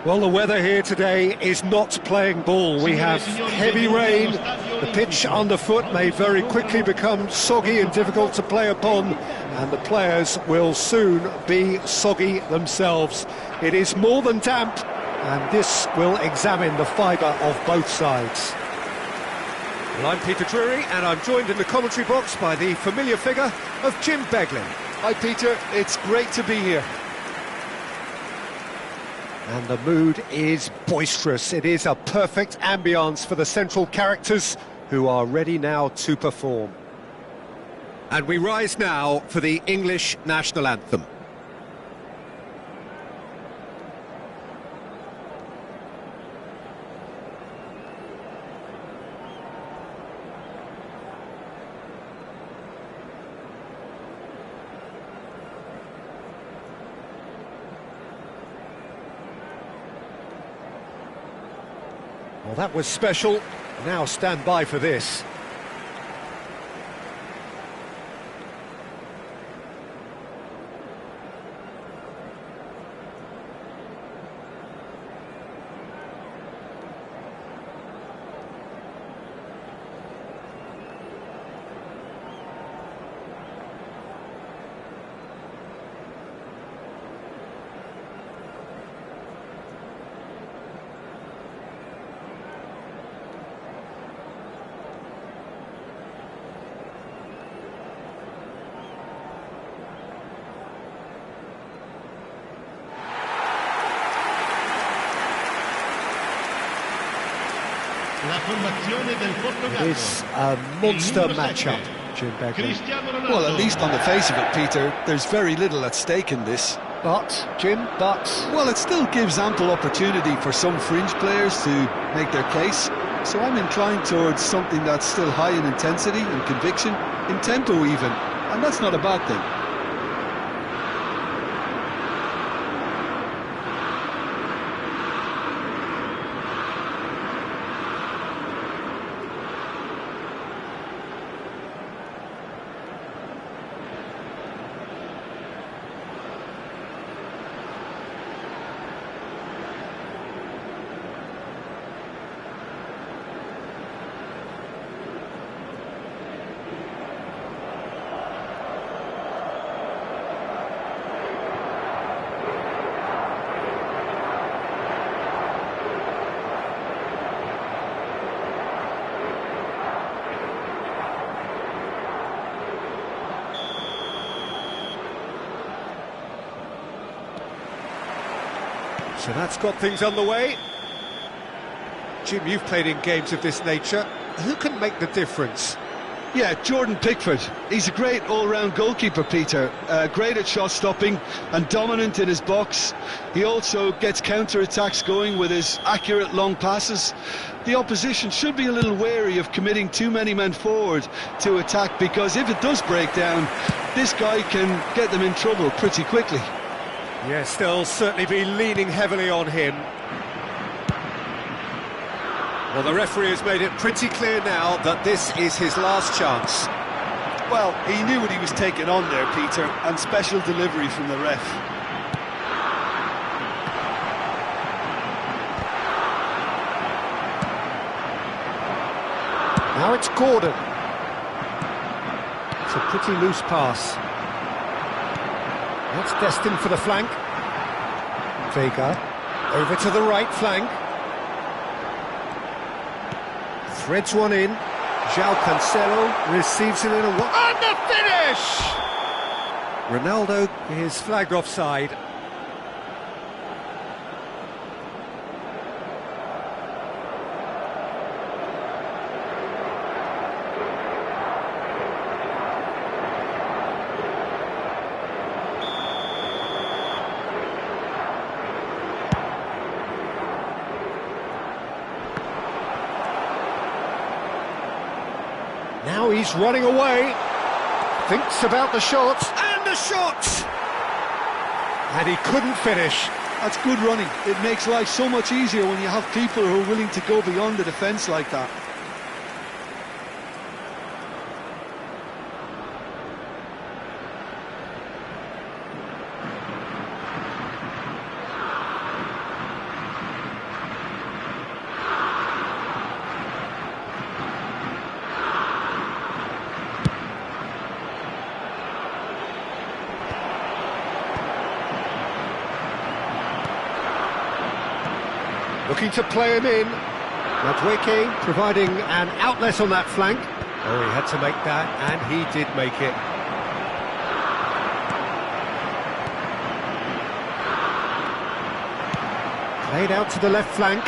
Well, the weather here today is not playing ball. We have heavy rain. The pitch underfoot may very quickly become soggy and difficult to play upon, and the players will soon be soggy themselves. It is more than damp, and this will examine the fibre of both sides. Well, I'm Peter Drury, and I'm joined in the commentary box by the familiar figure of Jim Beglin. Hi Peter, it's great to be here. And the mood is boisterous. It is a perfect ambience for the central characters who are ready now to perform. And we rise now for the English national anthem. Well, that was special. Now stand by for this. It is a monster matchup, Jim Beglin. Well, at least on the face of it, Peter, there's very little at stake in this. But, Jim, Well, it still gives ample opportunity for some fringe players to make their case. So I'm inclined towards something that's still high in intensity and conviction, in tempo even, and that's not a bad thing. So that's got things underway. Jim, you've played in games of this nature. Who can make the difference? Yeah, Jordan Pickford. He's a great all-round goalkeeper, Peter. Great at shot stopping and dominant in his box. He also gets counter-attacks going with his accurate long passes. The opposition should be a little wary of committing too many men forward to attack, because if it does break down, this guy can get them in trouble pretty quickly. Yes, they'll certainly be leaning heavily on him. Well, the referee has made it pretty clear now that this is his last chance. Well, he knew what he was taking on there, Peter, and special delivery from the ref. Now it's Gordon. It's a pretty loose pass. That's destined for the flank. Vega over to the right flank. Threads one in. João Cancelo receives it in a... And the finish! Ronaldo is flagged offside. Now he's running away, thinks about the shot, and the shot! And he couldn't finish. That's good running. It makes life so much easier when you have people who are willing to go beyond the defence like that. Looking to play him in. Madueke providing an outlet on that flank. Oh, he had to make that, and he did make it. Played out to the left flank.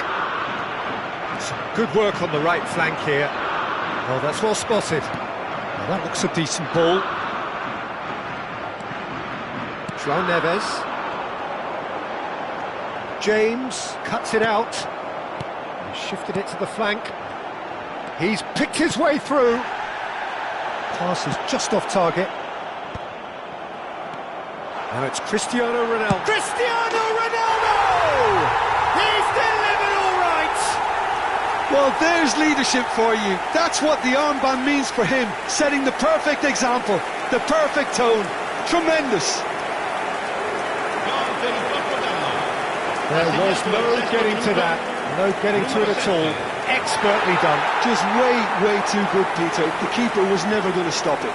Some good work on the right flank here. Oh, that's well spotted. Well, that looks a decent ball. João Neves. James cuts it out. He shifted it to the flank. He's picked his way through. Pass is just off target. Now it's Cristiano Ronaldo. Cristiano Ronaldo! He's delivered all right! Well, there's leadership for you. That's what the armband means for him, setting the perfect example, the perfect tone. Tremendous. There was no getting to that, no getting to it at all. Expertly done. Just way too good, Peter. The keeper was never going to stop it.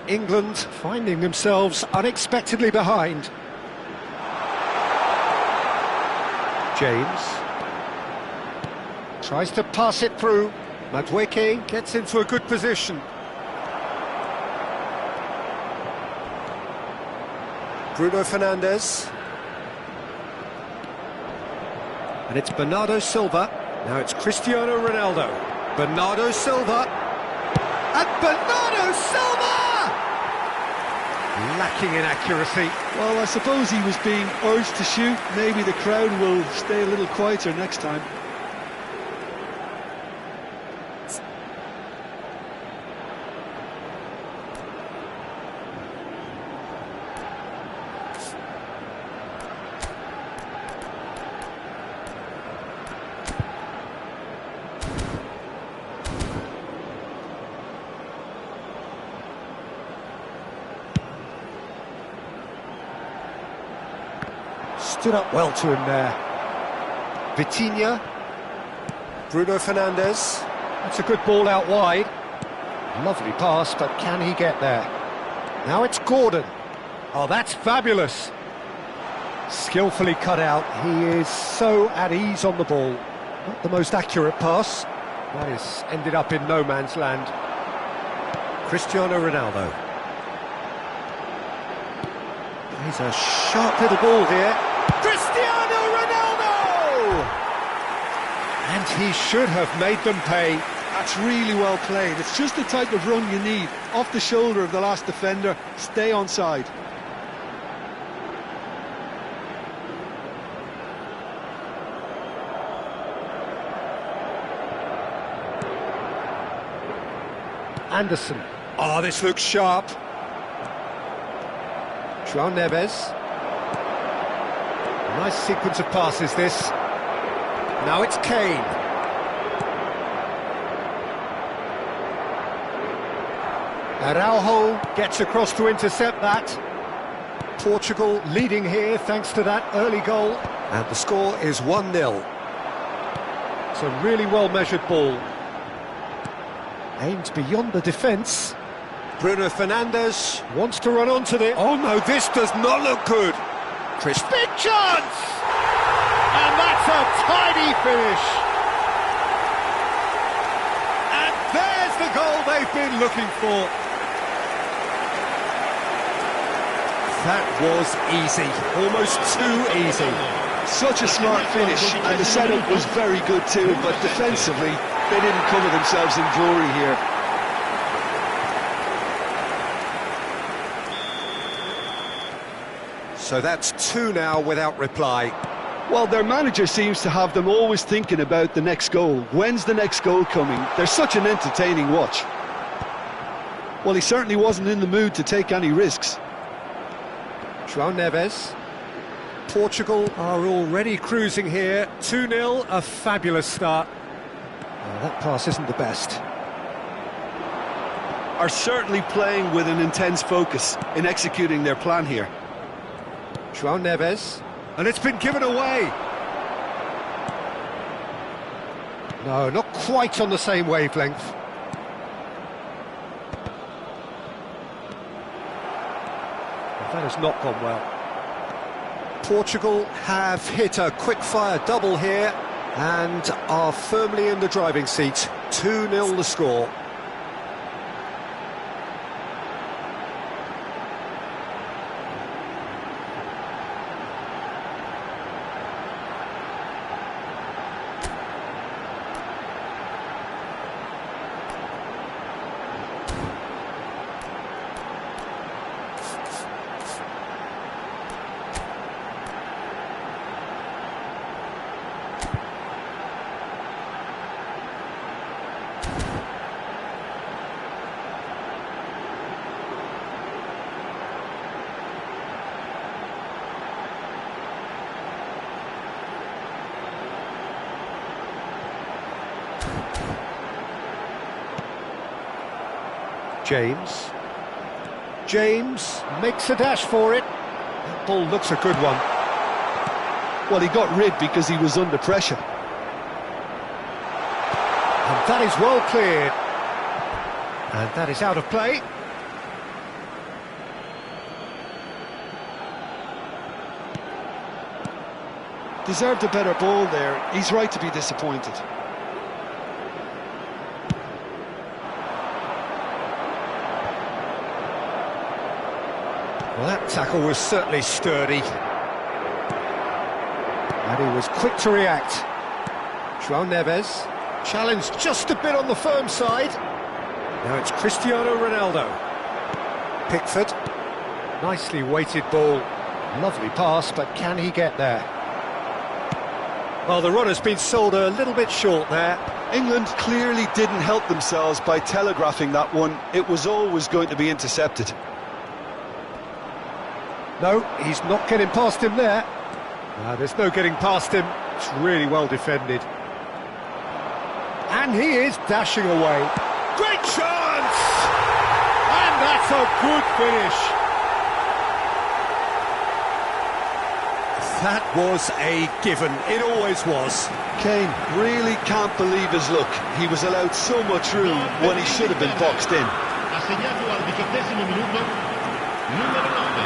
England finding themselves unexpectedly behind. James tries to pass it through. Madueke gets into a good position. Bruno Fernandes. And it's Bernardo Silva. Now it's Cristiano Ronaldo. Bernardo Silva. And Bernardo Silva! Lacking in accuracy. Well, I suppose he was being urged to shoot. Maybe the crowd will stay a little quieter next time. Stood up well to him there. Vitinha. Bruno Fernandes. That's a good ball out wide. Lovely pass, but can he get there? Now it's Gordon. Oh, that's fabulous. Skillfully cut out. He is so at ease on the ball. Not the most accurate pass. That has ended up in no man's land. Cristiano Ronaldo. He's a sharp little ball here. Cristiano Ronaldo! And he should have made them pay. That's really well played. It's just the type of run you need. Off the shoulder of the last defender, stay onside. Anderson. Oh, this looks sharp. João Neves. Nice sequence of passes, this. Now it's Kane. Araujo gets across to intercept that. Portugal leading here thanks to that early goal. And the score is 1-0. It's a really well-measured ball. Aimed beyond the defence. Bruno Fernandes wants to run onto it. Oh no, this does not look good. Chris, big chance! And that's a tidy finish. And there's the goal they've been looking for. That was easy, almost too easy. Such a smart finish, and the setup was very good too, but defensively, they didn't cover themselves in glory here. So that's 2 now without reply. Well, their manager seems to have them always thinking about the next goal. When's the next goal coming? They're such an entertaining watch. Well, he certainly wasn't in the mood to take any risks. João Neves. Portugal are already cruising here. 2-0, a fabulous start. Oh, that pass isn't the best. Are certainly playing with an intense focus in executing their plan here. João Neves, and it's been given away. No, not quite on the same wavelength. That has not gone well. Portugal have hit a quick-fire double here and are firmly in the driving seat. 2-0 the score. James makes a dash for it. That ball looks a good one. Well, he got rid because he was under pressure. And that is well cleared. And that is out of play. Deserved a better ball there. He's right to be disappointed. Well, that tackle was certainly sturdy. And he was quick to react. João Neves, challenged just a bit on the firm side. Now it's Cristiano Ronaldo. Pickford, nicely weighted ball. Lovely pass, but can he get there? Well, the runner's been sold a little bit short there. England clearly didn't help themselves by telegraphing that one. It was always going to be intercepted. No, he's not getting past him there. There's no getting past him. It's really well defended. And he is dashing away. Great chance! And that's a good finish. That was a given. It always was. Kane really can't believe his luck. He was allowed so much room when he should have been boxed in. Assegnato al 18° minuto, numero 9.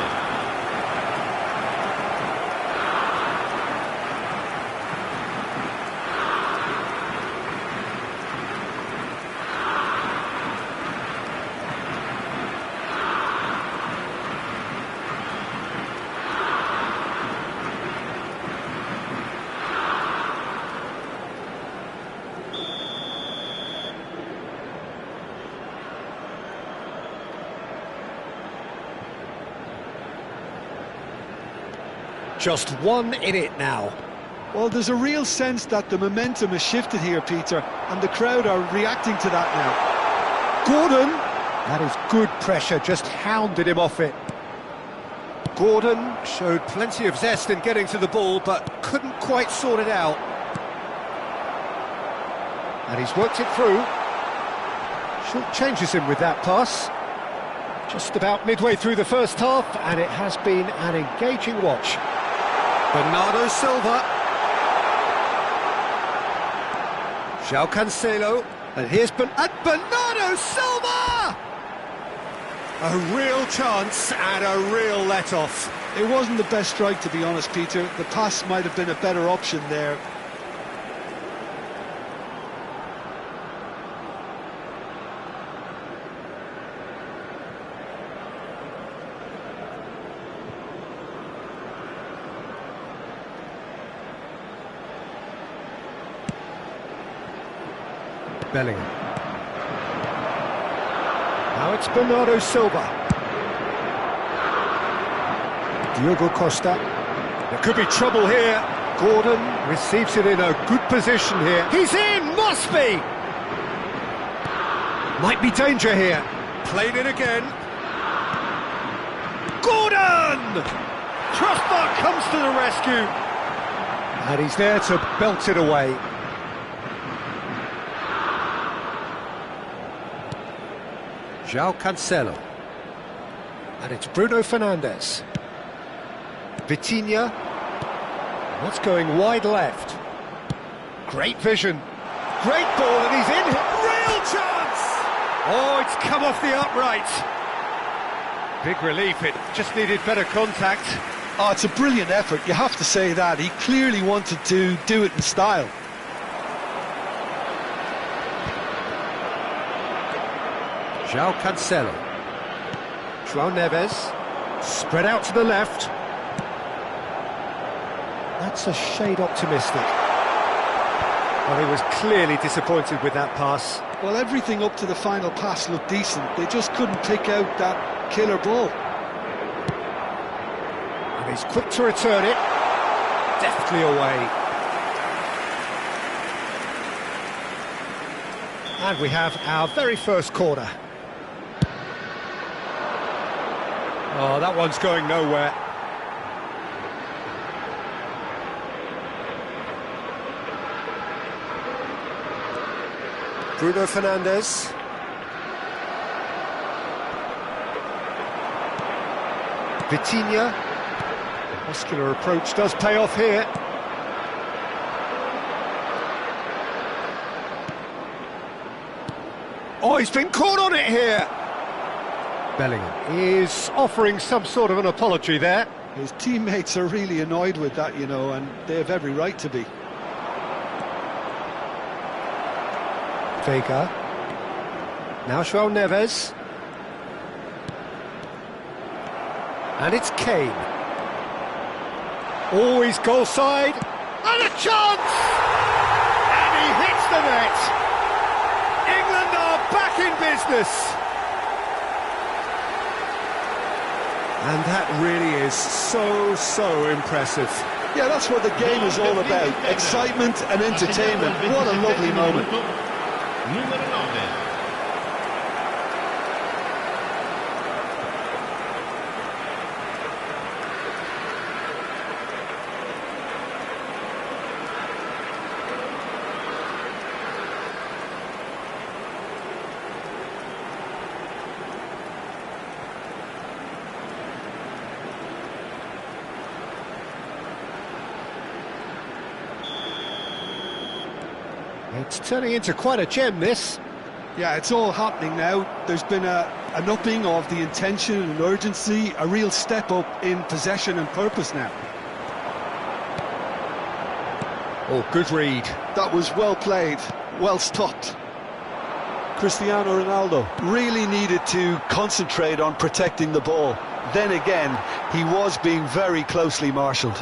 Just one in it now. Well, there's a real sense that the momentum has shifted here, Peter, and the crowd are reacting to that now. Gordon, that is good pressure, just hounded him off it. Gordon showed plenty of zest in getting to the ball, but couldn't quite sort it out. And he's worked it through. Short changes him with that pass. Just about midway through the first half, and it has been an engaging watch. Bernardo Silva. João Cancelo. And here's Bernardo Silva! A real chance and a real let-off. It wasn't the best strike, to be honest, Peter. The pass might have been a better option there. Bellingham. Now it's Bernardo Silva. Diogo Costa. There could be trouble here. Gordon receives it in a good position here. He's in! Must be! Might be danger here. Played it again. Gordon! Crossbar comes to the rescue. And he's there to belt it away. João Cancelo. And it's Bruno Fernandes. Vitinha. That's going wide left. Great vision. great ball, and he's in. Real chance! Oh, it's come off the upright. Big relief, it just needed better contact. Oh, it's a brilliant effort, you have to say that. He clearly wanted to do it in style. João Cancelo. João Neves. Spread out to the left. That's a shade optimistic. Well, he was clearly disappointed with that pass. Well, everything up to the final pass looked decent. They just couldn't pick out that killer ball. And he's quick to return it. Deftly away. And we have our very first corner. Oh, that one's going nowhere. Bruno Fernandes. Vitinha. Muscular approach does pay off here. Oh, he's been caught on it here. Bellingham is offering some sort of an apology there. His teammates are really annoyed with that, you know, and they have every right to be. Vega. Now João Neves. And it's Kane. Oh, he's goal side. And a chance! And he hits the net. England are back in business. And that really is so impressive. Yeah, that's what the game is all about. Excitement and entertainment. What a lovely moment. Número 9. It's turning into quite a gem, this. Yeah, it's all happening now. There's been an upping of the intention and urgency, a real step up in possession and purpose now. Oh, good read. That was well played, well stopped. Cristiano Ronaldo really needed to concentrate on protecting the ball. Then again, he was being very closely marshalled.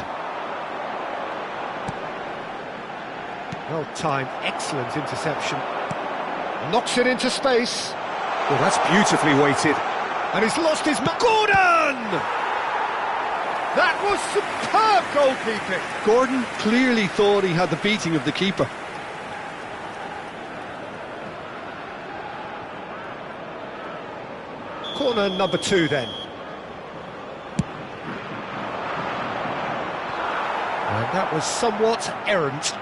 Well timed, excellent interception. Knocks it into space. Well, that's beautifully weighted. And he's lost his... Gordon! That was superb goalkeeping. Gordon clearly thought he had the beating of the keeper. Corner number 2 then. And that was somewhat errant.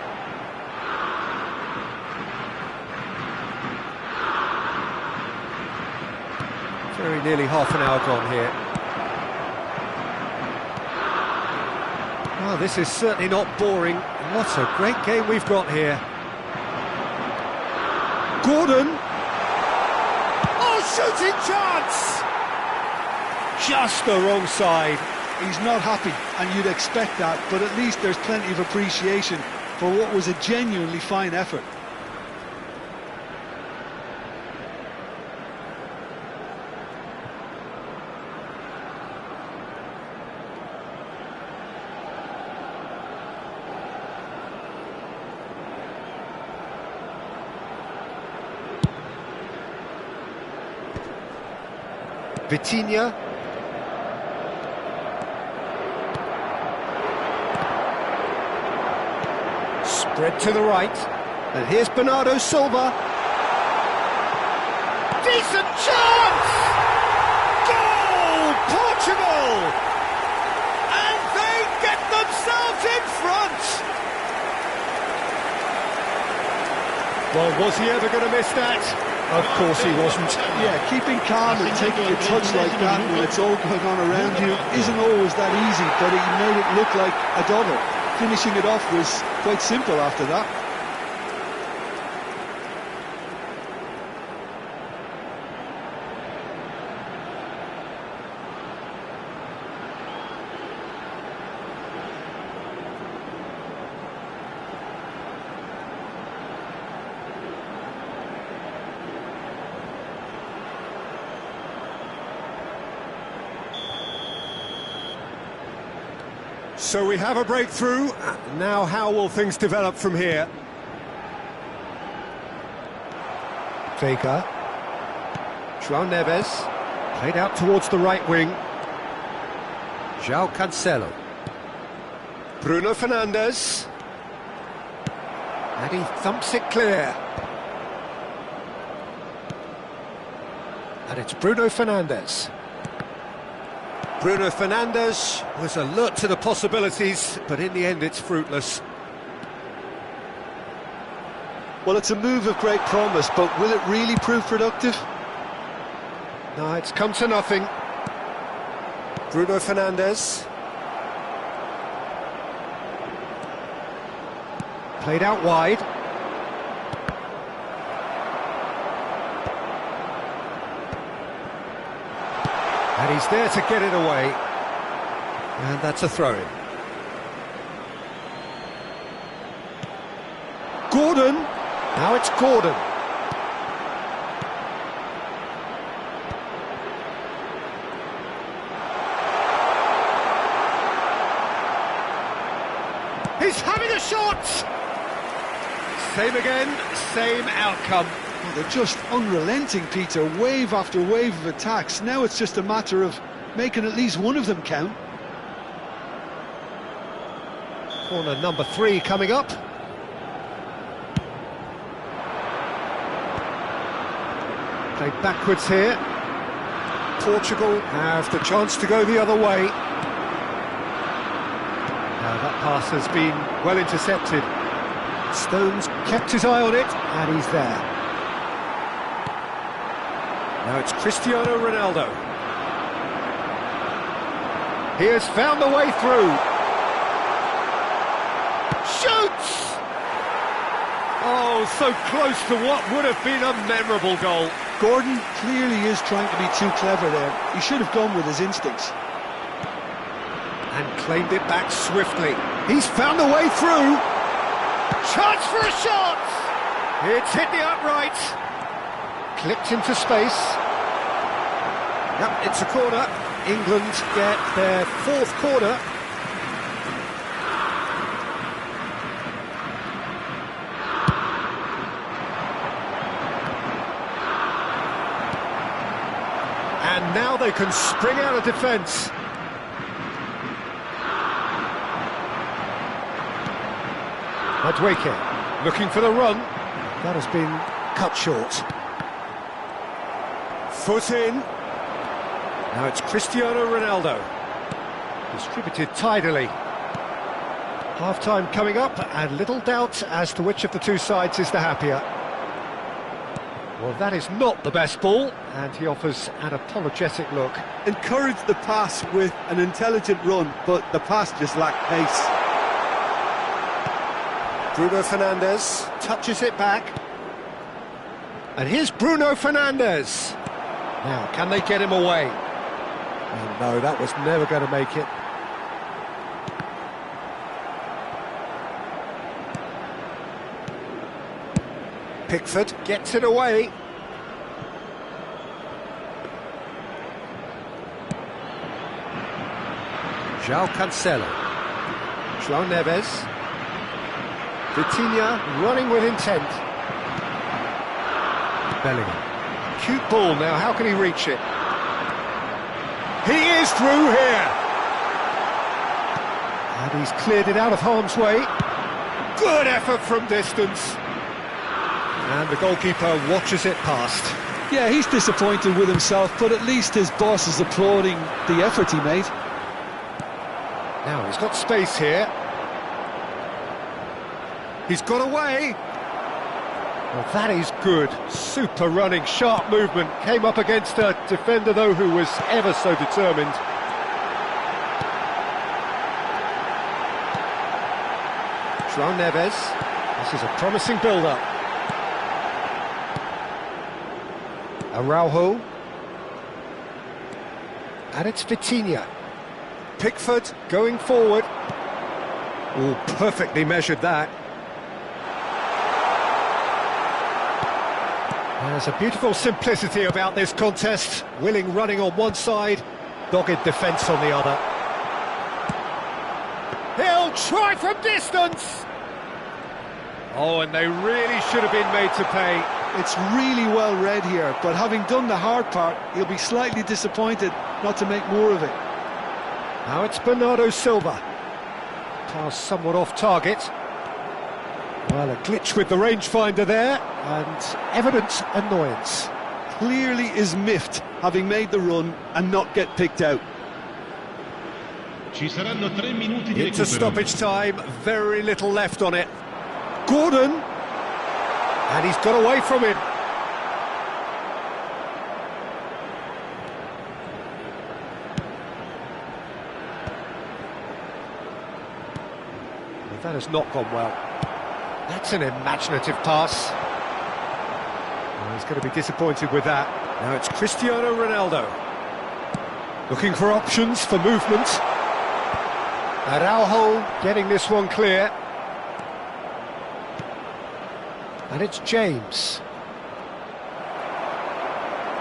Very nearly half an hour gone here. Oh, this is certainly not boring. What a great game we've got here. Gordon! Oh, shooting chance! Just the wrong side. He's not happy, and you'd expect that, but at least there's plenty of appreciation for what was a genuinely fine effort. Vitinha. Spread to the right. And here's Bernardo Silva. Decent chance! Goal! Portugal! And they get themselves in front! Well, was he ever going to miss that? Of course he wasn't. Yeah, keeping calm and taking a touch like that when it's all going on around you isn't always that easy, but he made it look like a double. Finishing it off was quite simple after that. So we have a breakthrough. Now how will things develop from here? Vega. João Neves. Played out towards the right wing. João Cancelo. Bruno Fernandes. And he thumps it clear. And it's Bruno Fernandes. Bruno Fernandes was alert to the possibilities, but in the end it's fruitless. Well, it's a move of great promise, but will it really prove productive? No, it's come to nothing. Bruno Fernandes. Played out wide. And he's there to get it away. And that's a throw-in. Gordon. Now it's Gordon. He's having a shot! Same again, same outcome. Well, they're just unrelenting, Peter, wave after wave of attacks. Now it's just a matter of making at least one of them count. Corner number 3 coming up. Played backwards here. Portugal have the chance to go the other way. Now that pass has been well intercepted. Stones kept his eye on it, and he's there. Now it's Cristiano Ronaldo. He has found the way through. Shoots! Oh, so close to what would have been a memorable goal. Gordon clearly is trying to be too clever there. He should have gone with his instincts. And claimed it back swiftly. He's found the way through. Chance for a shot! It's hit the upright. Clipped into space. Yep, it's a corner. England get their 4th corner. And now they can spring out of defence. Madueke looking for the run. That has been cut short. Foot in. Now it's Cristiano Ronaldo. Distributed tidily. Half-time coming up, and little doubt as to which of the two sides is the happier. Well, that is not the best ball, and he offers an apologetic look. Encouraged the pass with an intelligent run, but the pass just lacked pace. Bruno Fernandes touches it back. And here's Bruno Fernandes. Now, can they get him away? Oh, no, that was never going to make it. Pickford gets it away. João Cancelo. João Neves. Vitinha running with intent. Bellingham. Cute ball now, how can he reach it? He is through here! And he's cleared it out of harm's way. Good effort from distance. And the goalkeeper watches it past. Yeah, he's disappointed with himself, but at least his boss is applauding the effort he made. Now he's got space here. He's got away. Well, that is good. Super running, sharp movement. Came up against a defender, though, who was ever so determined. João Neves. This is a promising build-up. Araujo. And it's Vitinha. Pickford going forward. Oh, perfectly measured that. There's a beautiful simplicity about this contest. Willing running on one side, dogged defence on the other. He'll try from distance. Oh, and they really should have been made to pay. It's really well read here, but having done the hard part, he'll be slightly disappointed not to make more of it. Now it's Bernardo Silva. Pass somewhat off target. Well, a glitch with the rangefinder there, and evident annoyance. Clearly is miffed, having made the run and not get picked out. Ci saranno 3 minuti di Into recupero. stoppage time, very little left on it. Gordon, and he's got away from it. Well, that has not gone well. That's an imaginative pass. Well, he's going to be disappointed with that. Now it's Cristiano Ronaldo. Looking for options for movement. Araujo getting this one clear. And it's James.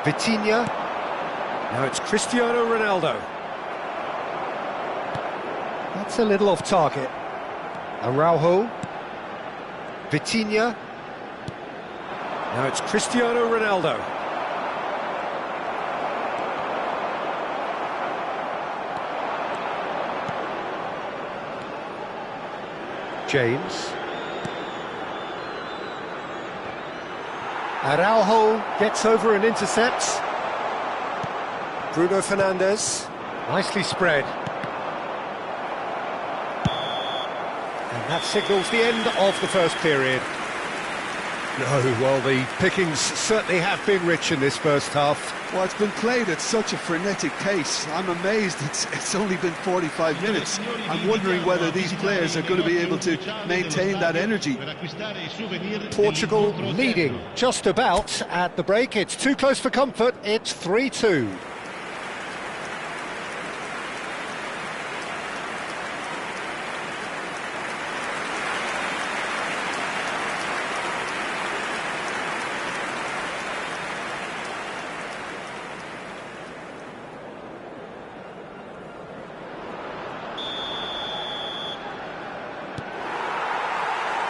Vitinha. Now it's Cristiano Ronaldo. That's a little off target. Araujo. Vitinha. Now it's Cristiano Ronaldo. James. Araujo gets over and intercepts. Bruno Fernandes. Nicely spread. And that signals the end of the first period. No, well, the pickings certainly have been rich in this first half. Well, it's been played at such a frenetic pace. I'm amazed it's only been 45 minutes. I'm wondering whether these players are going to be able to maintain that energy. Portugal leading just about at the break. It's too close for comfort. It's 3-2.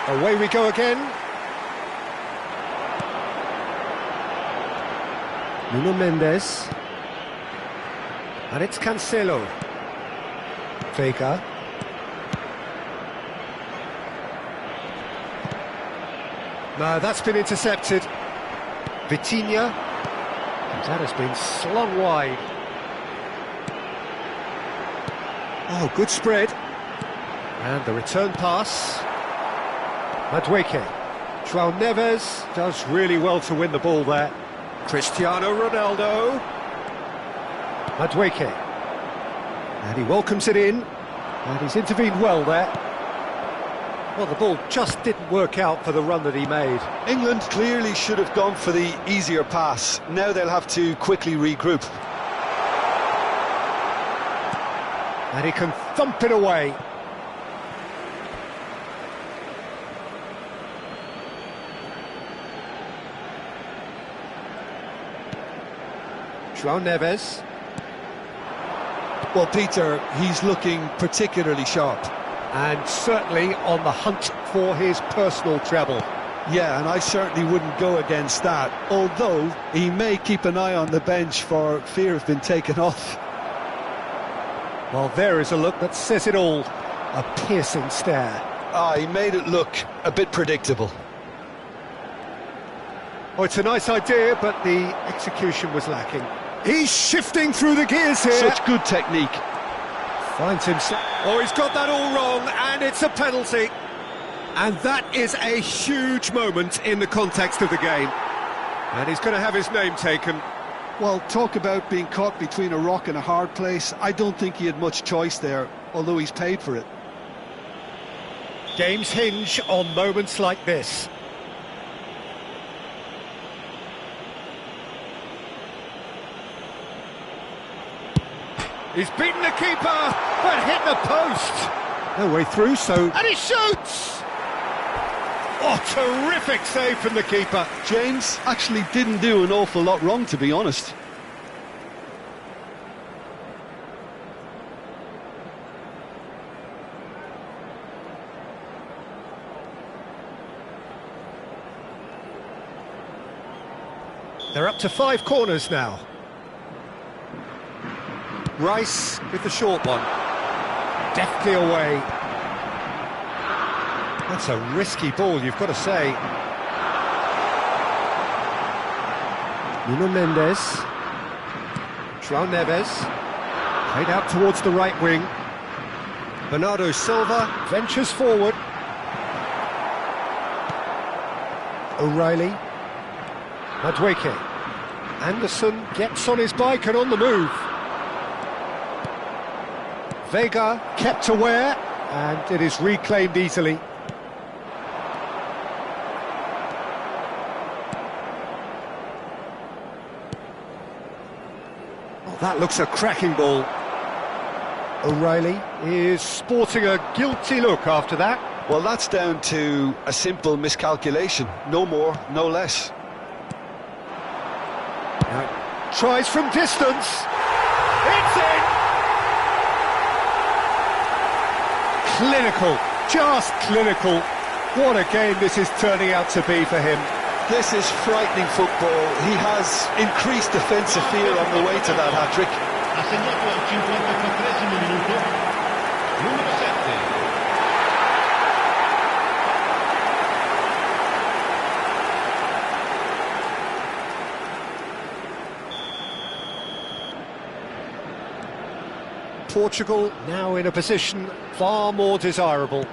Away we go again. Nuno Mendes. And it's Cancelo. Vega. No, that's been intercepted. Vitinha. And that has been slung wide. Oh, good spread. And the return pass. Madueke. João Neves does really well to win the ball there. Cristiano Ronaldo. Madueke. And he welcomes it in. And he's intervened well there. Well, the ball just didn't work out for the run that he made. England clearly should have gone for the easier pass. Now they'll have to quickly regroup. And he can thump it away. João Neves. Well, Peter, he's looking particularly sharp. And certainly on the hunt for his personal treble. Yeah, and I certainly wouldn't go against that, although he may keep an eye on the bench for fear of being taken off. Well, there is a look that says it all. A piercing stare. Ah, he made it look a bit predictable. Oh, it's a nice idea, but the execution was lacking. He's shifting through the gears here. Such good technique. Finds himself. Oh, he's got that all wrong, and it's a penalty. And that is a huge moment in the context of the game. And he's going to have his name taken. Well, talk about being caught between a rock and a hard place. I don't think he had much choice there, although he's paid for it. Games hinge on moments like this. He's beaten the keeper, but hit the post. No way through, so... And he shoots! Oh, terrific save from the keeper. James actually didn't do an awful lot wrong, to be honest. They're up to 5 corners now. Rice with the short one. Deftly away. That's a risky ball, you've got to say. Nuno Mendes. João Neves. Played out towards the right wing. Bernardo Silva ventures forward. O'Reilly. Madueke. Anderson gets on his bike and on the move. Vega kept aware, and it is reclaimed easily. Oh, that looks a cracking ball. O'Reilly is sporting a guilty look after that. Well, that's down to a simple miscalculation. No more, no less. Now, tries from distance. It's in! Clinical, just clinical. What a game this is turning out to be for him. This is frightening football. He has increased defensive fear on the way to that hat-trick. Ha segnato al 54esimo minuto, numero 7. Portugal now in a position far more desirable.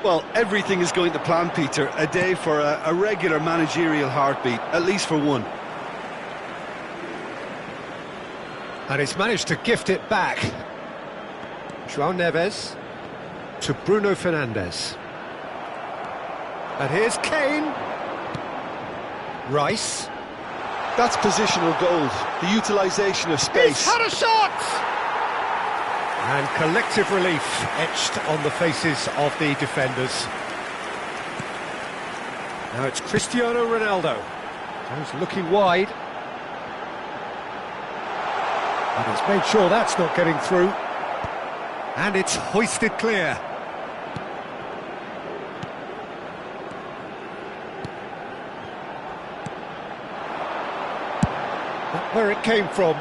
Well, everything is going to plan, Peter. A day for a regular managerial heartbeat, at least for one. And he's managed to gift it back. João Neves to Bruno Fernandes. And here's Kane. Rice. That's positional gold, the utilisation of space. He's had a shot! And collective relief etched on the faces of the defenders. Now it's Cristiano Ronaldo. He's looking wide. And he's made sure that's not getting through. And it's hoisted clear. Not where it came from.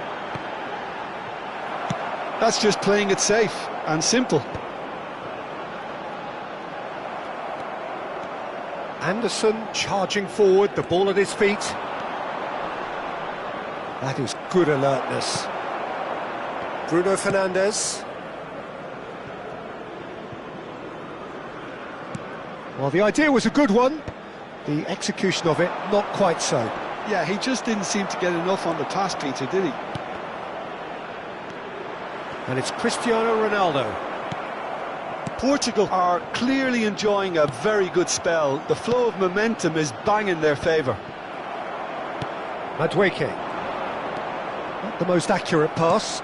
That's just playing it safe and simple. Anderson charging forward, the ball at his feet. That is good alertness. Bruno Fernandes. Well, the idea was a good one. The execution of it, not quite so. Yeah, he just didn't seem to get enough on the pass, Peter, did he? And it's Cristiano Ronaldo. Portugal are clearly enjoying a very good spell. The flow of momentum is bang in their favour. Madueke. Not the most accurate pass.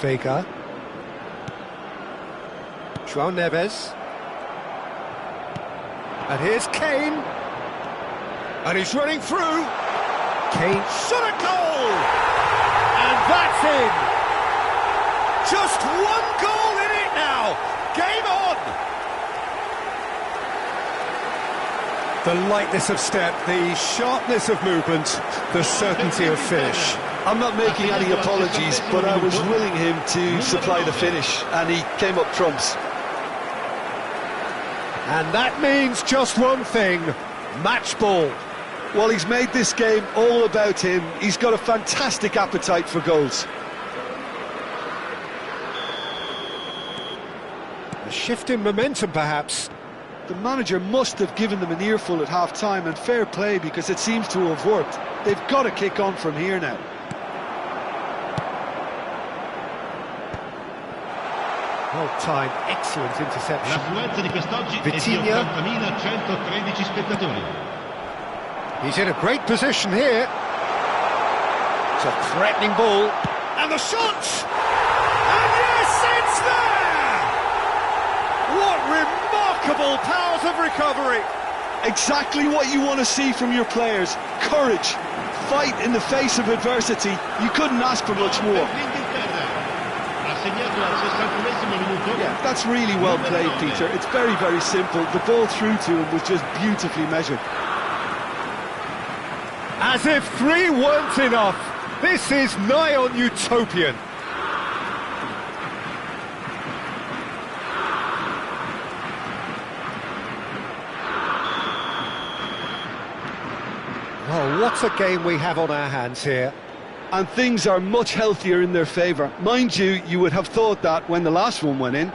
Vega. João Neves. And here's Kane. And he's running through. Kane shot a goal! And that's in! Just one goal in it now! Game on! The lightness of step, the sharpness of movement, the certainty of finish. I'm not making any apologies, but I was willing him to supply the finish, and he came up trumps. And that means just one thing, match ball. Well, he's made this game all about him. He's got a fantastic appetite for goals. A shift in momentum, perhaps. The manager must have given them an earful at half-time, and fair play, because it seems to have worked. They've got to kick on from here now. Well-timed, excellent interception. L'affluenza di quest'oggi è di Vitinha. 80.113 spettatori. He's in a great position here. It's a threatening ball. And the shot! And yes, it's there! What remarkable powers of recovery! Exactly what you want to see from your players. Courage, fight in the face of adversity. You couldn't ask for much more. Yeah, that's really well played, Peter. It's very, very simple. The ball through to him was just beautifully measured. As if 3 weren't enough. This is nigh on utopian. Well, what a game we have on our hands here. And things are much healthier in their favour. Mind you, you would have thought that when the last one went in.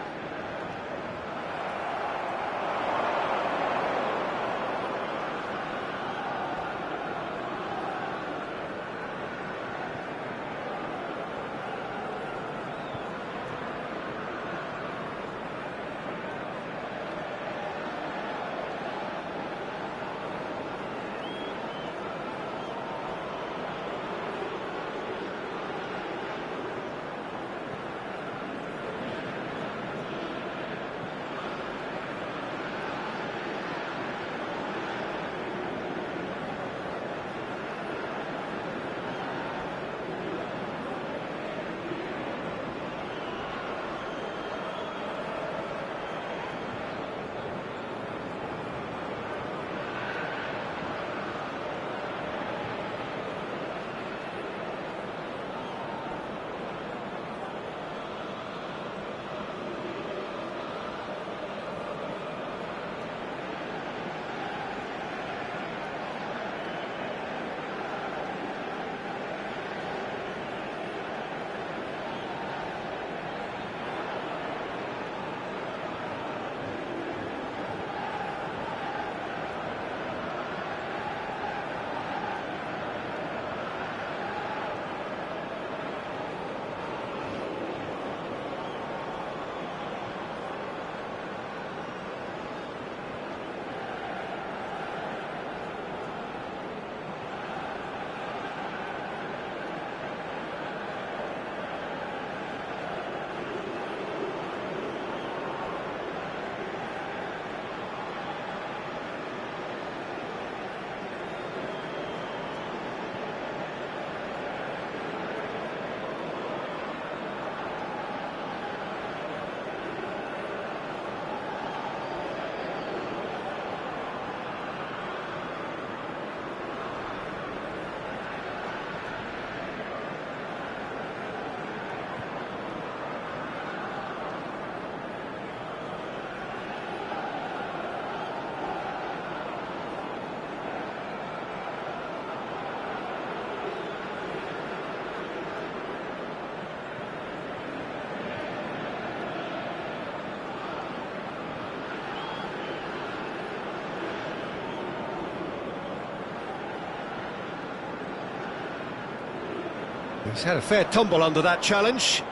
He's had a fair tumble under that challenge.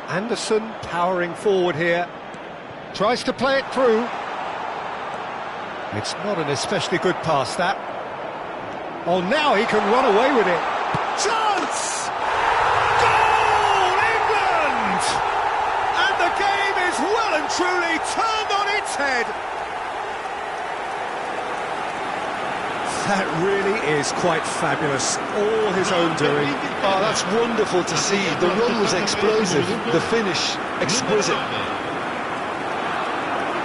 Anderson powering forward here. Tries to play it through. It's not an especially good pass, that. Oh, now he can run away with it. Chance! Goal, England! And the game is well and truly turned on its head. That really is quite fabulous. All his own doing. Oh, that's wonderful to see. The run was explosive, the finish exquisite.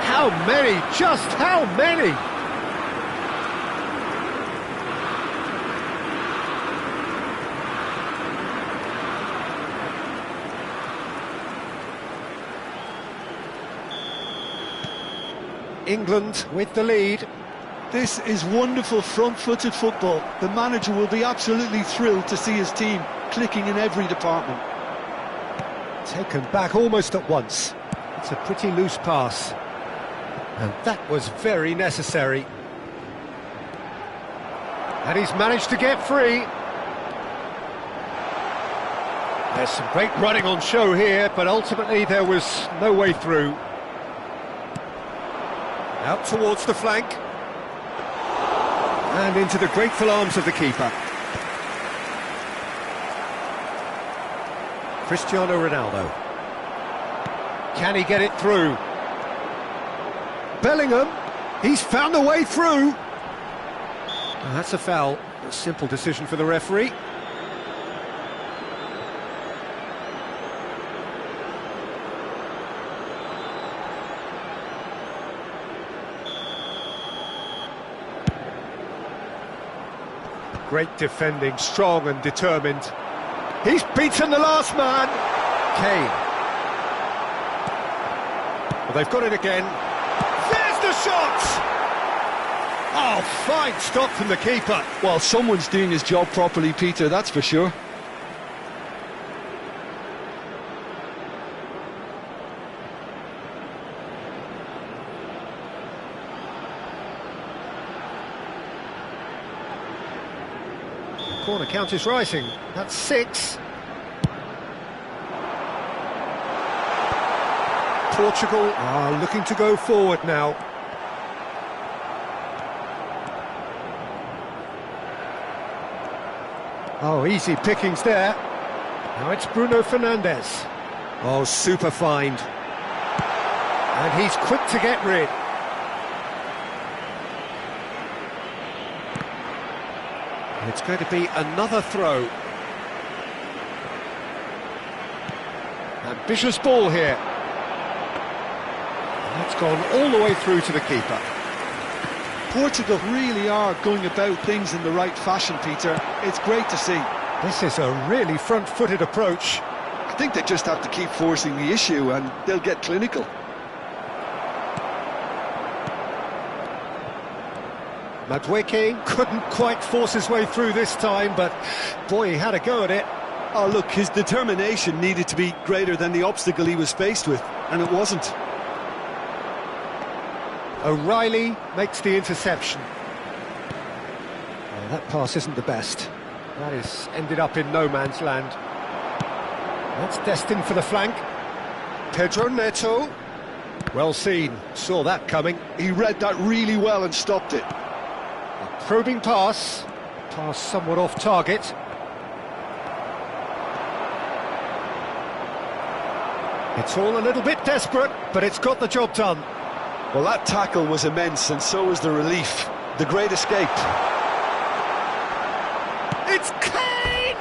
How many? Just how many? England with the lead. This is wonderful front-footed football. The manager will be absolutely thrilled to see his team clicking in every department. Taken back almost at once. It's a pretty loose pass. And that was very necessary. And he's managed to get free. There's some great running on show here, but ultimately there was no way through. Out towards the flank. And into the grateful arms of the keeper. Cristiano Ronaldo. Can he get it through? Bellingham, he's found a way through. Oh, that's a foul. A simple decision for the referee. Great defending, strong and determined. He's beaten the last man. Kane. Well, they've got it again. There's the shot! Oh, fine stop from the keeper. Well, someone's doing his job properly, Peter, that's for sure. Corner count is rising. That's 6. Portugal are looking to go forward now. Oh, easy pickings there. Now it's Bruno Fernandes. Oh, super find. And he's quick to get rid. It's going to be another throw. Ambitious ball here. And that's gone all the way through to the keeper. Portugal really are going about things in the right fashion, Peter. It's great to see. This is a really front-footed approach. I think they just have to keep forcing the issue and they'll get clinical. Madueke couldn't quite force his way through this time, but boy, he had a go at it. Oh, look, his determination needed to be greater than the obstacle he was faced with, and it wasn't. O'Reilly makes the interception. Well, that pass isn't the best. That is ended up in no man's land. That's destined for the flank. Pedro Neto. Well seen, saw that coming. He read that really well and stopped it. A probing pass. Pass somewhat off target. It's all a little bit desperate, but it's got the job done. Well, that tackle was immense, and so was the relief. The great escape. It's Kane!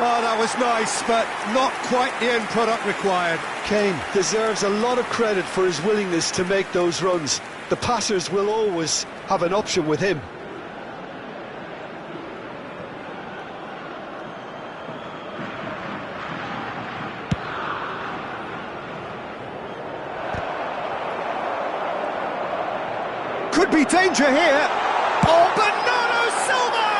Oh, that was nice, but not quite the end product required. Kane deserves a lot of credit for his willingness to make those runs. The passers will always have an option with him. Could be danger here. Oh, Bernardo Silva!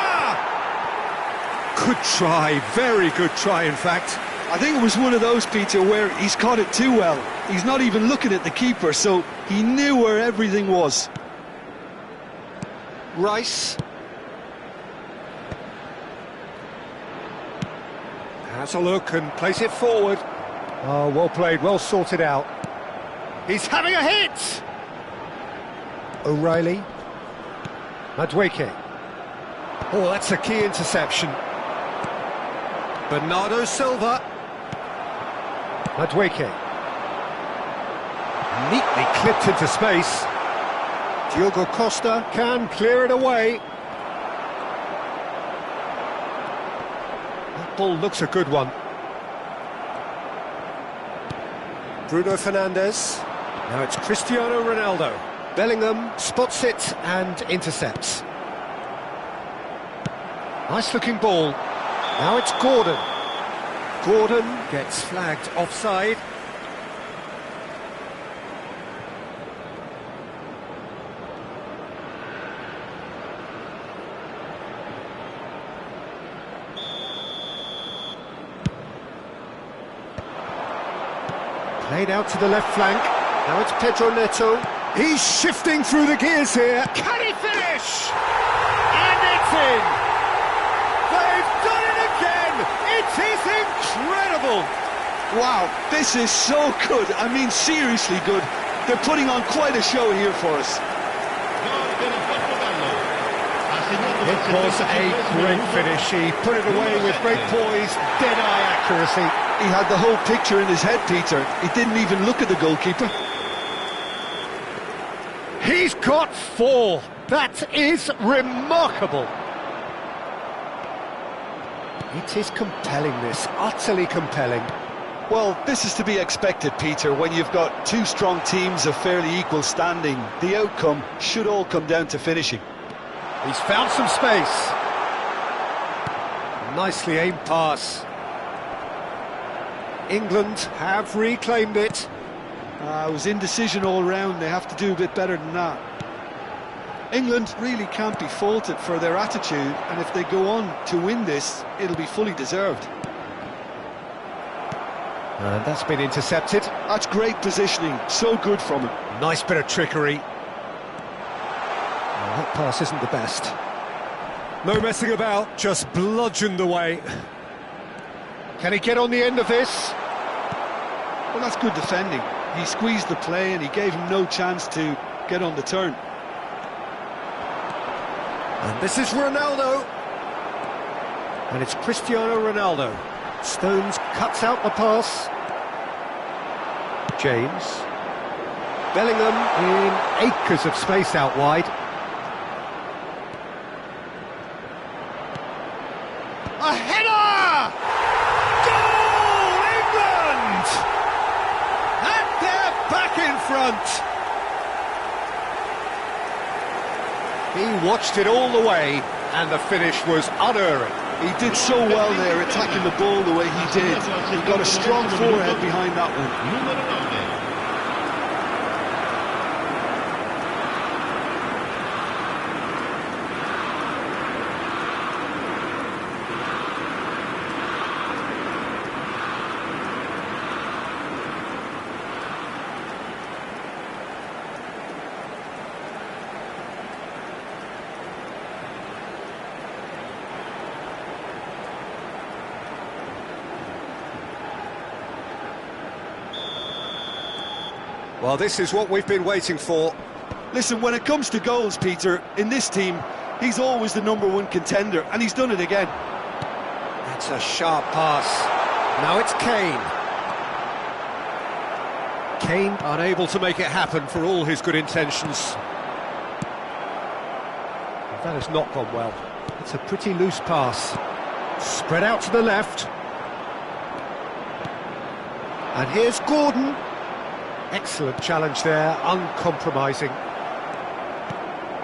Good try, very good try, in fact. I think it was one of those, Peter, where he's caught it too well. He's not even looking at the keeper, so he knew where everything was. Rice. Has a look and plays it forward. Oh, well played, well sorted out. He's having a hit! O'Reilly. Madueke. Oh, that's a key interception. Bernardo Silva. Madueke. Neatly clipped into space. Diogo Costa can clear it away. That ball looks a good one. Bruno Fernandes. Now it's Cristiano Ronaldo. Bellingham spots it and intercepts. Nice looking ball. Now it's Gordon. Gordon gets flagged offside. Played out to the left flank. Now it's Pedro Neto. He's shifting through the gears here. Can he finish? And it's in. They've done it again. It is incredible. Wow, this is so good. I mean, seriously good. They're putting on quite a show here for us. It was a great finish. He put it away with great poise, dead-eye accuracy. He had the whole picture in his head, Peter. He didn't even look at the goalkeeper. He's got 4. That is remarkable. It is compelling, this, utterly compelling. Well, this is to be expected, Peter, when you've got two strong teams of fairly equal standing. The outcome should all come down to finishing. He's found some space. nicely aimed pass. England have reclaimed it. It was indecision all round. They have to do a bit better than that. England really can't be faulted for their attitude, and if they go on to win this, it'll be fully deserved. And that's been intercepted. That's great positioning, so good from him. Nice bit of trickery. Well, that pass isn't the best. No messing about, just bludgeoned away. Can he get on the end of this? Well, that's good defending. He squeezed the play and he gave him no chance to get on the turn. And this is Ronaldo. And it's Cristiano Ronaldo. Stones cuts out the pass. James. Bellingham in acres of space out wide. A header! Goal, England! And they're back in front. He watched it all the way, and the finish was unerring. He did so well there, attacking the ball the way he did. He got a strong forehead behind that one. Well, this is what we've been waiting for. Listen, when it comes to goals, Peter, in this team, he's always the #1 contender, and he's done it again. That's a sharp pass. Now it's Kane. Kane unable to make it happen for all his good intentions. That has not gone well. It's a pretty loose pass. Spread out to the left. And here's Gordon. Excellent challenge there, uncompromising.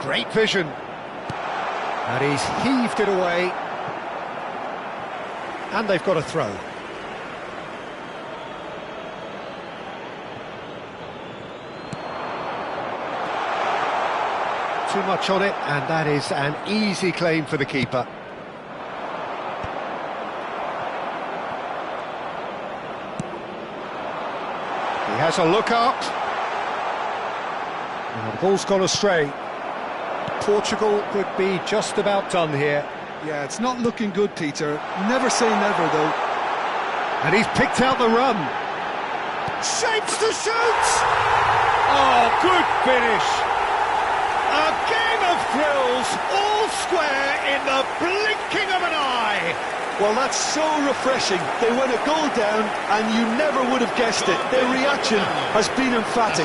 Great vision. And he's heaved it away. And they've got a throw. Too much on it, and that is an easy claim for the keeper. He has a look up. And the ball's gone astray. Portugal could be just about done here. Yeah, it's not looking good, Peter. Never say never, though. And he's picked out the run. Shapes to shoot! Oh, good finish. A game of thrills, all square in the blinking of an eye. Well, that's so refreshing. They went a goal down, and you never would have guessed it. Their reaction has been emphatic.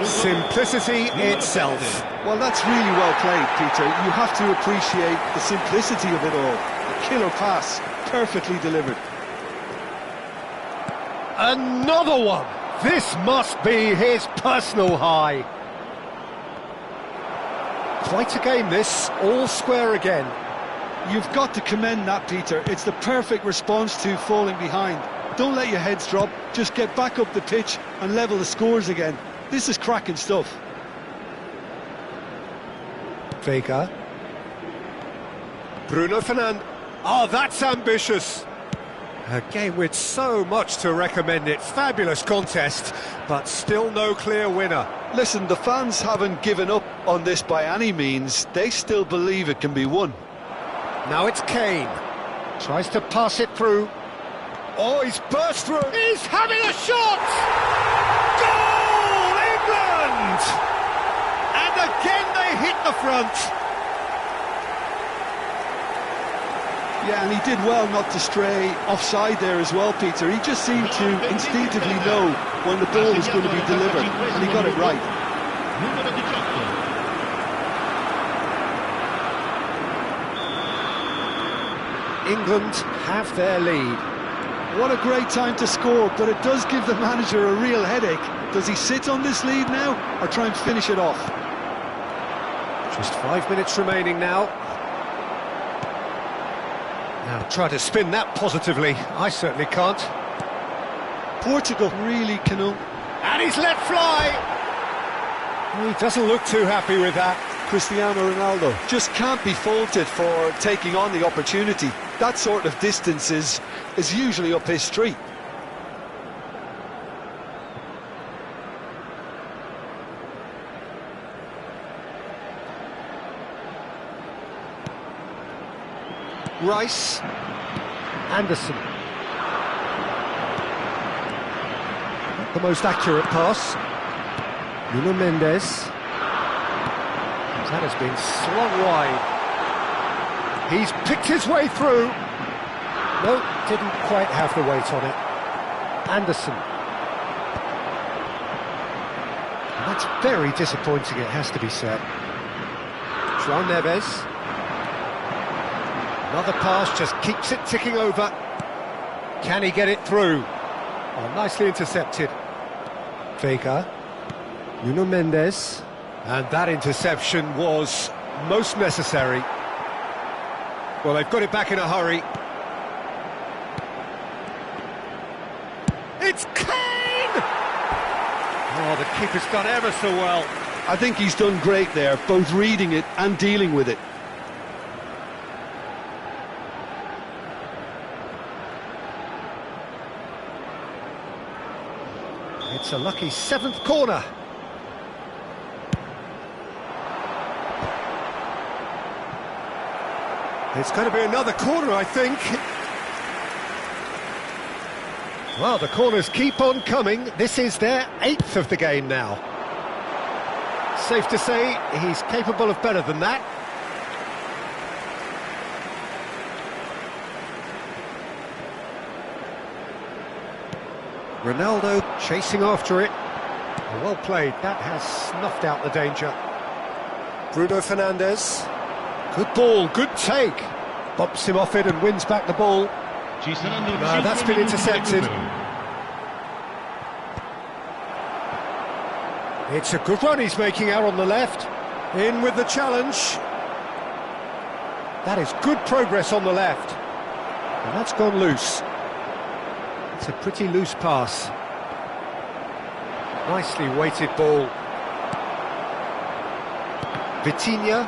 Simplicity itself. Well, that's really well played, Peter. You have to appreciate the simplicity of it all. A killer pass, perfectly delivered. Another one. This must be his personal high. Quite a game, this. All square again. You've got to commend that, Peter. It's the perfect response to falling behind. Don't let your heads drop. Just get back up the pitch and level the scores again. This is cracking stuff. Vega. Bruno Fernandes. Oh, that's ambitious. A game with so much to recommend it. Fabulous contest, but still no clear winner. Listen, the fans haven't given up on this by any means. They still believe it can be won. Now it's Kane. Tries to pass it through. Oh, he's burst through. He's having a shot! Goal, England! And again they hit the front. Yeah, and he did well not to stray offside there as well, Peter. He just seemed to instinctively know when the ball was going to be delivered, and he got it right. England have their lead. What a great time to score, but it does give the manager a real headache. Does he sit on this lead now, or try and finish it off? Just 5 minutes remaining now. Now, try to spin that positively. I certainly can't. Portugal really cannot. And he's let fly! He doesn't look too happy with that. Cristiano Ronaldo just can't be faulted for taking on the opportunity. That sort of distance is usually up his street. Rice. Anderson. Not the most accurate pass. Nuno Mendes. That has been slung wide. He's picked his way through. No, didn't quite have the weight on it. Anderson. And that's very disappointing, it has to be said. João Neves. Another pass, just keeps it ticking over. Can he get it through? Oh, nicely intercepted. Vega. Nuno Mendes. And that interception was most necessary. Well, they've got it back in a hurry. It's Kane! Oh, the keeper's done ever so well. I think he's done great there, both reading it and dealing with it. It's a lucky 7th corner. It's going to be another corner, I think. Well, the corners keep on coming. This is their 8th of the game now. Safe to say, he's capable of better than that. Ronaldo chasing after it. Well played, that has snuffed out the danger. Bruno Fernandes. Good ball, good take. Bumps him off it and wins back the ball. That's been intercepted. It's a good run he's making out on the left. In with the challenge. That is good progress on the left. And that's gone loose. It's a pretty loose pass. Nicely weighted ball. Vitinha.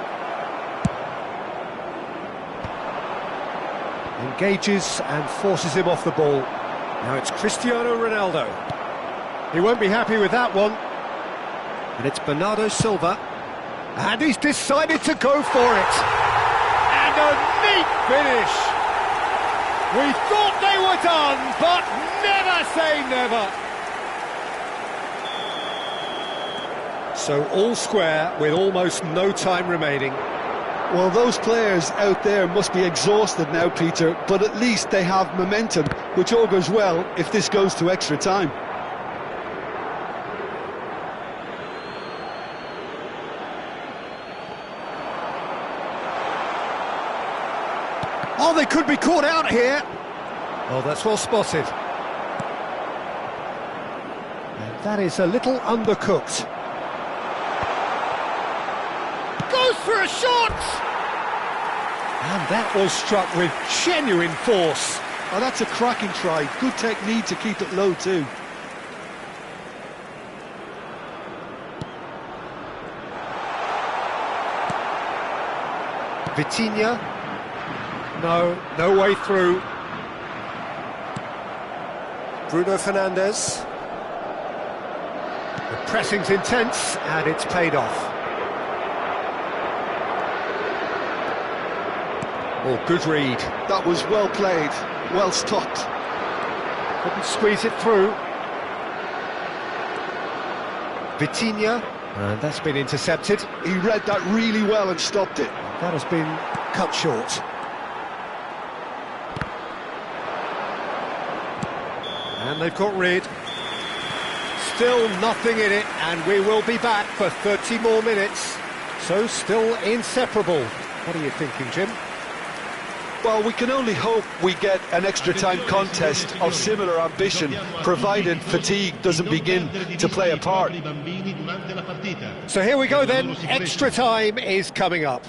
Engages and forces him off the ball. Now it's Cristiano Ronaldo. He won't be happy with that one. And it's Bernardo Silva. And he's decided to go for it. And a neat finish. We thought they were done, but never say never. So all square with almost no time remaining. Well, those players out there must be exhausted now, Peter, but at least they have momentum, which augurs well if this goes to extra time. Oh, they could be caught out here. Oh, that's well spotted. And that is a little undercooked. Goes for a shot! And that was struck with genuine force. Oh, that's a cracking try. Good technique to keep it low too. Vitinha. No way through. Bruno Fernandes. The pressing's intense and it's paid off. Oh, good read. That was well played, well stopped. Couldn't squeeze it through. Vitinha, and that's been intercepted. He read that really well and stopped it. That has been cut short. And they've got rid. Still nothing in it, and we will be back for 30 more minutes. So still inseparable. What are you thinking, Jim? Well, we can only hope we get an extra time contest of similar ambition, provided fatigue doesn't begin to play a part. So here we go then, extra time is coming up.